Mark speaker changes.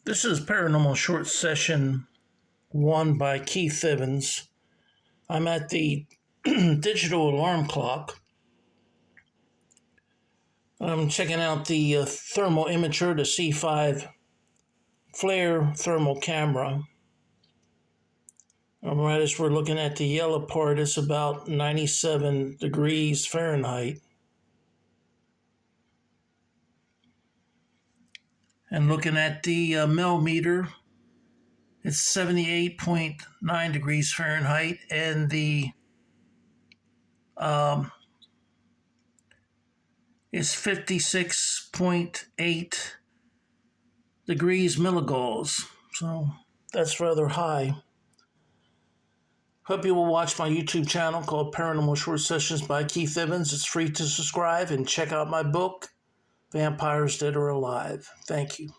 Speaker 1: This is Paranormal Short Session 1 by Keith Evans. I'm at the digital alarm clock. I'm checking out the thermal imager, the C5 flare thermal camera. Right as we're looking at the yellow part, it's about 97 degrees Fahrenheit. And looking at the millimeter, it's 78.9 degrees Fahrenheit, and the is 56.8 degrees milligauss. So that's rather high. Hope you will watch my YouTube channel called Paranormal Short Sessions by Keith Evans. It's free to subscribe and check out my book, Vampires Dead or Alive. Thank you.